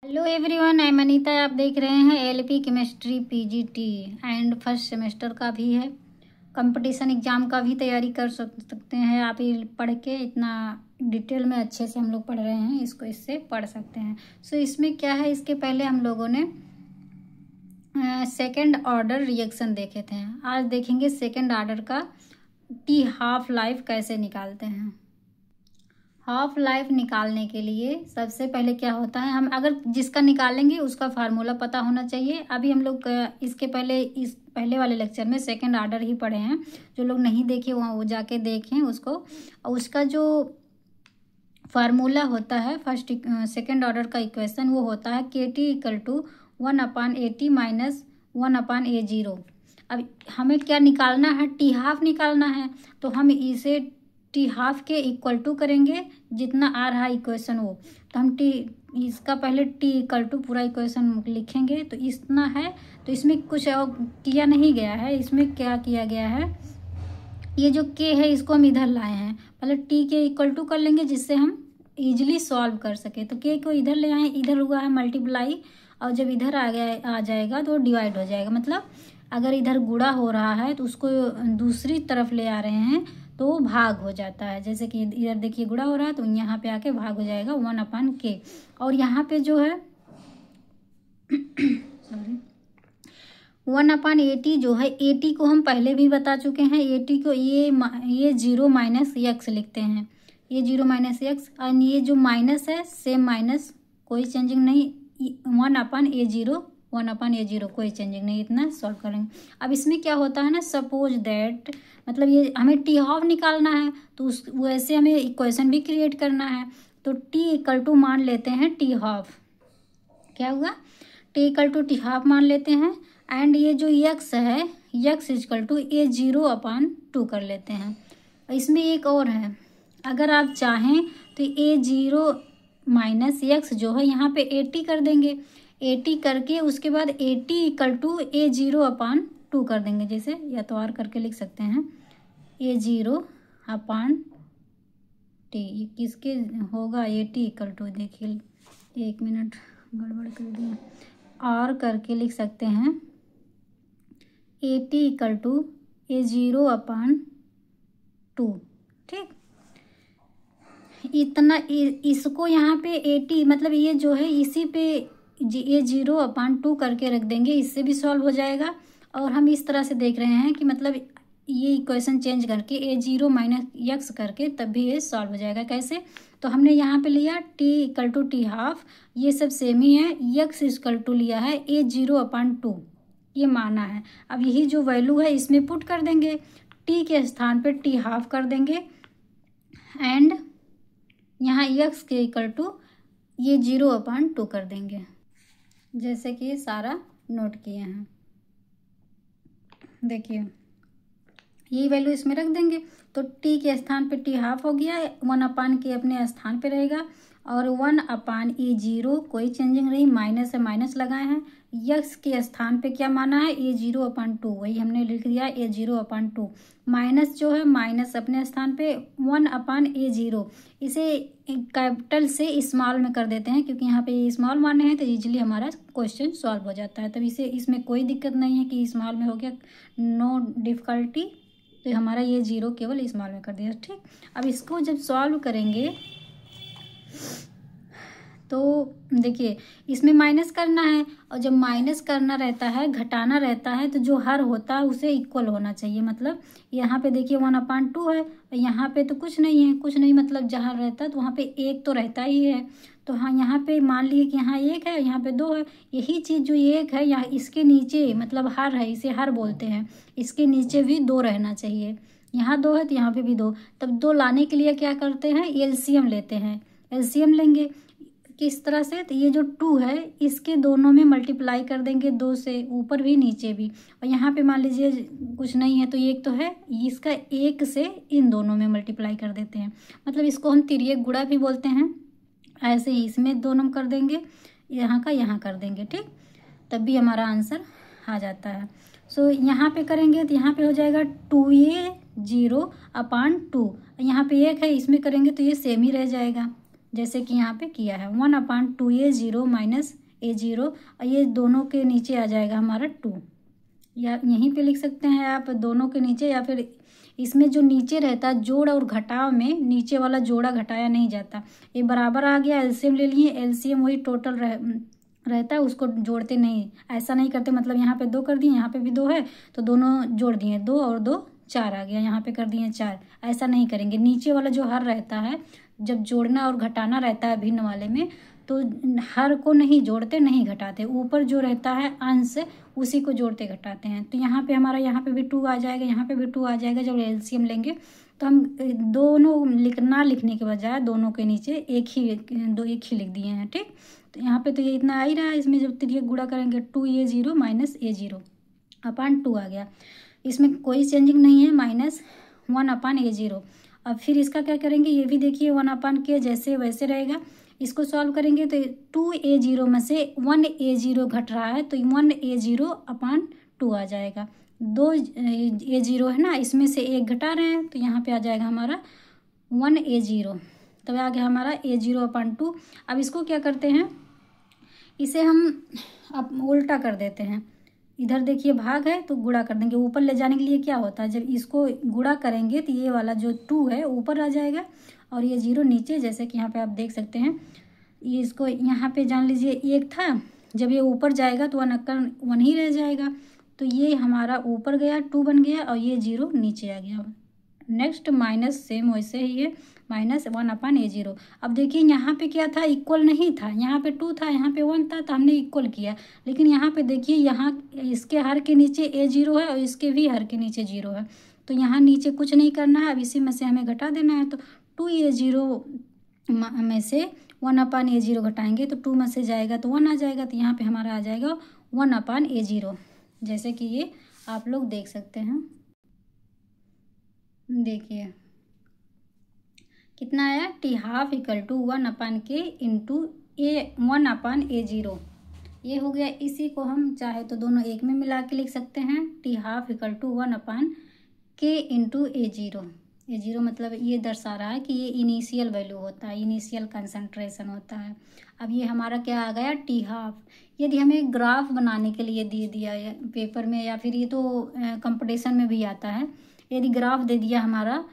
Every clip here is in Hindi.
Hello everyone, I am Anita. आप देख रहे हैं LP chemistry PGT and first semester का भी है। कंपटीशन एग्ज़ाम का भी तैयारी कर सकते हैं आप। ये पढ़ के इतना डिटेल में अच्छे से हम लोग पढ़ रहे हैं, इसको इससे पढ़ सकते हैं। सो इसमें क्या है, इसके पहले हम लोगों ने सेकेंड ऑर्डर रिएक्शन देखे थे। आज देखेंगे सेकेंड ऑर्डर का टी हाफ लाइफ कैसे निकालते हैं। हाफ लाइफ निकालने के लिए सबसे पहले क्या होता है, हम अगर जिसका निकालेंगे उसका फार्मूला पता होना चाहिए। अभी हम लोग इसके पहले इस पहले वाले लेक्चर में सेकंड ऑर्डर ही पढ़े हैं। जो लोग नहीं देखे वहाँ वो जाके देखें उसको। और उसका जो फार्मूला होता है फर्स्ट सेकंड ऑर्डर का इक्वेशन, वो होता है KT = 1/AT - 1/A0। अब हमें क्या निकालना है, टी हाफ निकालना है। तो हम इसे टी हाफ के इक्वल टू करेंगे जितना आ रहा है इक्वेशन वो। तो हम इसका पहले टी इक्वल टू पूरा इक्वेशन लिखेंगे। तो इतना है, तो इसमें कुछ और किया नहीं गया है। इसमें क्या किया गया है, ये जो के है इसको हम इधर लाए हैं। पहले टी के इक्वल टू कर लेंगे जिससे हम इजीली सॉल्व कर सके। तो के को इधर ले आए, इधर हुआ है मल्टीप्लाई, और जब इधर आ जाएगा तो डिवाइड हो जाएगा। मतलब अगर इधर गुणा हो रहा है तो उसको दूसरी तरफ ले आ रहे हैं तो भाग हो जाता है। जैसे कि इधर देखिए गुणा हो रहा है तो यहाँ पे आके भाग हो जाएगा 1/K। और यहाँ पे जो है सॉरी 1/AT जो है, AT को हम पहले भी बता चुके हैं। AT को ये 0 - x लिखते हैं, ये 0 - x। और ये जो माइनस है सेम माइनस, कोई चेंजिंग नहीं। 1/A0 1/A0 कोई चेंजिंग नहीं। इतना सॉल्व करेंगे। अब इसमें क्या होता है ना, सपोज दैट, मतलब ये हमें टी हाफ निकालना है तो उस वैसे हमें इक्वेशन भी क्रिएट करना है। तो टी इक्वल टू मान लेते हैं टी हाफ। क्या हुआ, T equal to T half मान लेते हैं। एंड ये जो x है, x = A0/2 कर लेते हैं। इसमें एक और है, अगर आप चाहें तो A0 - x जो है यहाँ पे AT कर देंगे। AT करके उसके बाद AT = A0/2 कर देंगे। जैसे या तो R करके लिख सकते हैं, A0/T। ये किसके होगा, AT = देखिए, एक मिनट गड़बड़ कर दिया। R करके लिख सकते हैं AT = A0/2। ठीक, इतना इसको यहाँ पे AT मतलब ये जो है इसी पे A0/2 करके रख देंगे, इससे भी सॉल्व हो जाएगा। और हम इस तरह से देख रहे हैं कि मतलब ये इक्वेशन चेंज करके A0 - x करके तब भी ये सॉल्व हो जाएगा। कैसे, तो हमने यहाँ पे लिया t = टी हाफ, ये सब सेम ही है। x = लिया है A0/2, ये माना है। अब यही जो वैल्यू है इसमें पुट कर देंगे, t के स्थान पे टी हाफ कर देंगे। एंड यहाँ x के इक्वल टू ये 0/2 कर देंगे, जैसे कि ये सारा नोट किए हैं। देखिए यही वैल्यू इसमें रख देंगे। तो t के स्थान पे टी हाफ हो गया, 1/K अपने स्थान पे रहेगा। और 1/A0 कोई चेंजिंग नहीं, माइनस है माइनस लगाए हैं। x के स्थान पे क्या माना है, A0/2, वही हमने लिख दिया A0/2। माइनस जो है माइनस अपने स्थान पे 1/A0। इसे कैपिटल से स्मॉल में कर देते हैं क्योंकि यहाँ पे स्मॉल माने हैं तो इजीली हमारा क्वेश्चन सॉल्व हो जाता है। तब इसमें कोई दिक्कत नहीं है कि स्मॉल में हो गया, नो डिफिकल्टी। तो हमारा ये 0 केवल स्मॉल में कर दिया। ठीक, अब इसको जब सॉल्व करेंगे तो देखिए इसमें माइनस करना है, और जब माइनस करना रहता है, घटाना रहता है, तो जो हर होता है उसे इक्वल होना चाहिए। मतलब यहाँ पे देखिए 1/2 है, यहाँ पे तो कुछ नहीं है, कुछ नहीं मतलब जहाँ रहता है तो वहाँ पे एक तो रहता ही है। तो हाँ, यहाँ पे मान लिए कि यहाँ 1 है, यहाँ पे 2 है। यही चीज़ जो 1 है यहाँ इसके नीचे मतलब हर है, इसे हर बोलते हैं, इसके नीचे भी 2 रहना चाहिए। यहाँ 2 है तो यहाँ पे भी 2। तब 2 लाने के लिए क्या करते हैं, एलसीएम लेते हैं। एलसीएम लेंगे किस तरह से, तो ये जो 2 है इसके दोनों में मल्टीप्लाई कर देंगे, 2 से, ऊपर भी नीचे भी। और यहाँ पे मान लीजिए कुछ नहीं है तो 1 तो है, इसका 1 से इन दोनों में मल्टीप्लाई कर देते हैं। मतलब इसको हम तिर्यक गुणा भी बोलते हैं। ऐसे ही इसमें दोनों कर देंगे, यहाँ का यहाँ कर देंगे। ठीक, तब भी हमारा आंसर आ जाता है। सो यहाँ पे करेंगे तो यहाँ पे हो जाएगा 2A0/2। यहाँ पे 1 है, इसमें करेंगे तो ये सेम ही रह जाएगा। जैसे कि यहाँ पे किया है 1/2a0 माइनस a0, और ये दोनों के नीचे आ जाएगा हमारा 2, या यहीं पे लिख सकते हैं आप दोनों के नीचे, या फिर इसमें जो नीचे रहता है जोड़ और घटाव में नीचे वाला जोड़ा घटाया नहीं जाता। ये बराबर आ गया, एलसीएम ले लिए, एलसीएम वही टोटल रहता है, उसको जोड़ते नहीं, ऐसा नहीं करते। मतलब यहाँ पे 2 कर दिए, यहाँ पे भी 2 है तो दोनों जोड़ दिए, 2 और 2 4 आ गया, यहाँ पे कर दिए 4, ऐसा नहीं करेंगे। नीचे वाला जो हर रहता है, जब जोड़ना और घटाना रहता है भिन्न वाले में, तो हर को नहीं जोड़ते नहीं घटाते, ऊपर जो रहता है अंश उसी को जोड़ते घटाते हैं। तो यहाँ पे हमारा यहाँ पे भी 2 आ जाएगा, यहाँ पे भी 2 आ जाएगा। जब एलसीएम लेंगे तो हम दोनों लिखने के बजाय दोनों के नीचे एक ही लिख दिए हैं, ठीक। तो यहाँ पे तो ये इतना आ ही रहा है, इसमें जब तिरिया गुणा करेंगे 2a0 माइनस a0/2 आ गया। इसमें कोई चेंजिंग नहीं है, -1/a0। अब फिर इसका क्या करेंगे, ये भी देखिए 1/k जैसे वैसे रहेगा। इसको सॉल्व करेंगे तो 2a0 में से 1a0 घट रहा है तो 1a0/2 आ जाएगा। 2 a0 है ना, इसमें से 1 घटा रहे हैं तो यहाँ पे आ जाएगा हमारा 1a0, तब आ गया हमारा a0/2। अब इसको क्या करते हैं, इसे हम अब उल्टा कर देते हैं। इधर देखिए भाग है तो गुणा कर देंगे। ऊपर ले जाने के लिए क्या होता है, जब इसको गुणा करेंगे तो ये वाला जो 2 है ऊपर आ जाएगा और ये 0 नीचे, जैसे कि यहाँ पे आप देख सकते हैं। ये इसको यहाँ पे जान लीजिए 1 था, जब ये ऊपर जाएगा तो 1 ही रह जाएगा, तो ये हमारा ऊपर गया 2 बन गया और ये 0 नीचे आ गया। नेक्स्ट माइनस सेम वैसे ही है, -1/a0। अब देखिए यहाँ पे क्या था, इक्वल नहीं था, यहाँ पे 2 था, यहाँ पे 1 था, तो हमने इक्वल किया। लेकिन यहाँ पे देखिए, यहाँ इसके हर के नीचे a0 है और इसके भी हर के नीचे 0 है, तो यहाँ नीचे कुछ नहीं करना है। अब इसी में से हमें घटा देना है, तो 2a0 में से 1/a0 घटाएंगे तो 2 में से जाएगा तो 1 आ जाएगा, तो यहाँ पे हमारा आ जाएगा 1/a0, जैसे कि ये आप लोग देख सकते हैं। देखिए कितना आया, t½ = 1/k इंटू 1/a0, ये हो गया। इसी को हम चाहे तो दोनों एक में मिला के लिख सकते हैं, t½ = 1/k into a0। a0 मतलब ये दर्शा रहा है कि ये इनिशियल वैल्यू होता है, इनिशियल कंसंट्रेशन होता है। अब ये हमारा क्या आ गया, t½ यदि हमें ग्राफ बनाने के लिए दे दिया है पेपर में, या फिर ये तो कंपटीशन में भी आता है, यदि ग्राफ दे दिया हमारा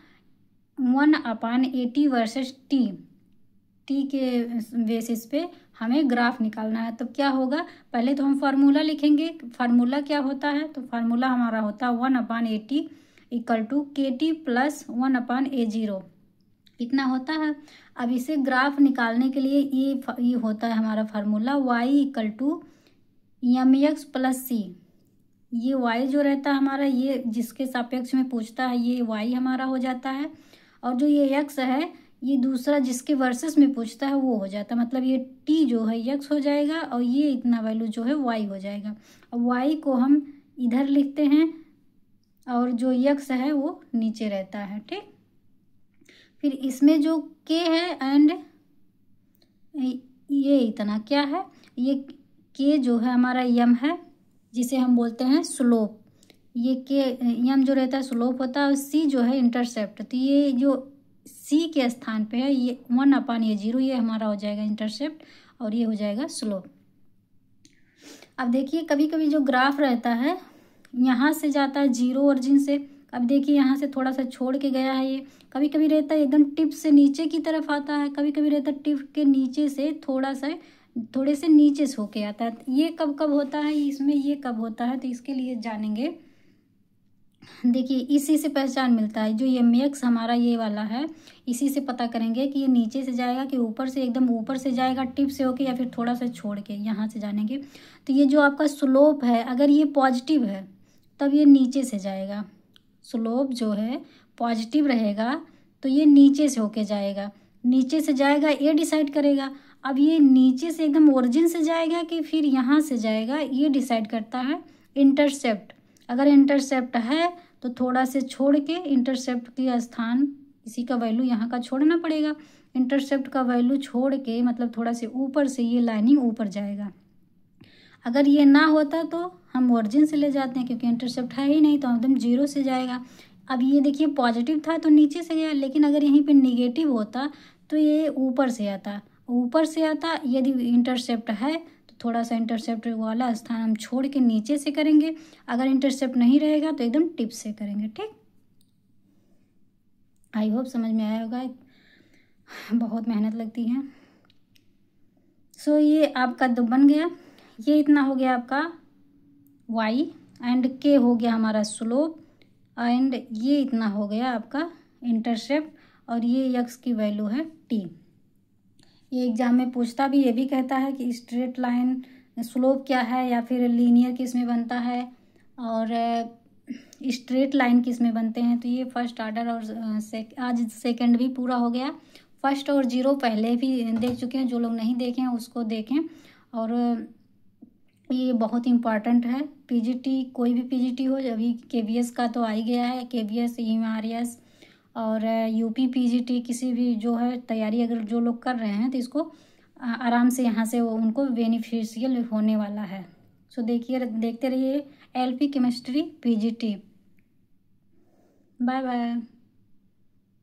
1/80 वर्सेस टी के बेसिस पे हमें ग्राफ निकालना है, तब क्या होगा, पहले तो हम फार्मूला लिखेंगे। फार्मूला क्या होता है, तो फार्मूला हमारा होता है 1/80 = KT + 1/a0, इतना होता है। अब इसे ग्राफ निकालने के लिए ये होता है हमारा फार्मूला y = mx + c। ये y जो रहता है हमारा, ये जिसके सापेक्ष में पूछता है ये y हमारा हो जाता है, और जो ये x है ये दूसरा जिसके वर्सेस में पूछता है वो हो जाता है। मतलब ये t जो है x हो जाएगा और ये इतना वैल्यू जो है y हो जाएगा। अब y को हम इधर लिखते हैं और जो x है वो नीचे रहता है, ठीक। फिर इसमें जो k है एंड ये इतना क्या है, ये k जो है हमारा m है, जिसे हम बोलते हैं स्लोप। ये के m जो रहता है स्लोप होता है, और c जो है इंटरसेप्ट। तो ये जो c के स्थान पे है ये 1/a0, ये हमारा हो जाएगा इंटरसेप्ट और ये हो जाएगा स्लोप। अब देखिए कभी कभी जो ग्राफ रहता है यहाँ से जाता है 0 ओरिजिन से, अब देखिए यहाँ से थोड़ा सा छोड़ के गया है, ये कभी कभी रहता है एकदम टिप से नीचे की तरफ आता है, कभी कभी रहता है टिप के नीचे से थोड़े से नीचे से होके आता है। ये कब कब होता है, इसमें ये कब होता है, तो इसके लिए जानेंगे। देखिए इसी से पहचान मिलता है, जो mx हमारा ये वाला है, इसी से पता करेंगे कि ये नीचे से जाएगा कि ऊपर से, एकदम ऊपर से जाएगा टिप से होके, या फिर थोड़ा सा छोड़ के, यहाँ से जानेंगे। तो ये जो आपका स्लोप है, अगर ये पॉजिटिव है तब ये नीचे से जाएगा। स्लोप जो है पॉजिटिव रहेगा तो ये नीचे से होके जाएगा, नीचे से जाएगा ये डिसाइड करेगा। अब ये नीचे से एकदम ओरिजिन से जाएगा कि फिर यहाँ से जाएगा, ये डिसाइड करता है इंटरसेप्ट। अगर इंटरसेप्ट है तो थोड़ा से छोड़ के इंटरसेप्ट के स्थान, इसी का वैल्यू यहाँ का छोड़ना पड़ेगा। इंटरसेप्ट का वैल्यू छोड़ के मतलब थोड़ा से ऊपर से ये लाइनिंग ऊपर जाएगा। अगर ये ना होता तो हम ओरिजिन से ले जाते हैं, क्योंकि इंटरसेप्ट है ही नहीं तो एकदम 0 से जाएगा। अब ये देखिए पॉजिटिव था तो नीचे से गया, लेकिन अगर यहीं पे निगेटिव होता तो ये ऊपर से आता, यदि इंटरसेप्ट है तो थोड़ा सा इंटरसेप्ट वाला स्थान हम छोड़ के नीचे से करेंगे, अगर इंटरसेप्ट नहीं रहेगा तो एकदम टिप से करेंगे। ठीक, आई होप समझ में आया होगा, बहुत मेहनत लगती है। सो ये आपका तो बन गया, ये इतना हो गया आपका y एंड k हो गया हमारा स्लोप, एंड ये इतना हो गया आपका इंटरसेप्ट, और ये x की वैल्यू है t। ये एग्जाम में पूछता भी, ये भी कहता है कि स्ट्रेट लाइन स्लोप क्या है, या फिर लीनियर किस में बनता है, और स्ट्रेट लाइन किस में बनते हैं। तो ये फर्स्ट ऑर्डर और आज सेकंड भी पूरा हो गया। फर्स्ट और जीरो पहले भी देख चुके हैं, जो लोग नहीं देखे हैं उसको देखें। और ये बहुत इम्पॉर्टेंट है, पीजीटी कोई भी पीजीटी हो, अभी केवीएस का तो आ ही गया है, केवीएस ईएमआरएस और यूपी पीजीटी किसी भी जो है तैयारी अगर जो लोग कर रहे हैं तो इसको आराम से यहाँ से वो उनको बेनिफिशियल होने वाला है। सो देखते रहिए LP chemistry PGT. Bye bye.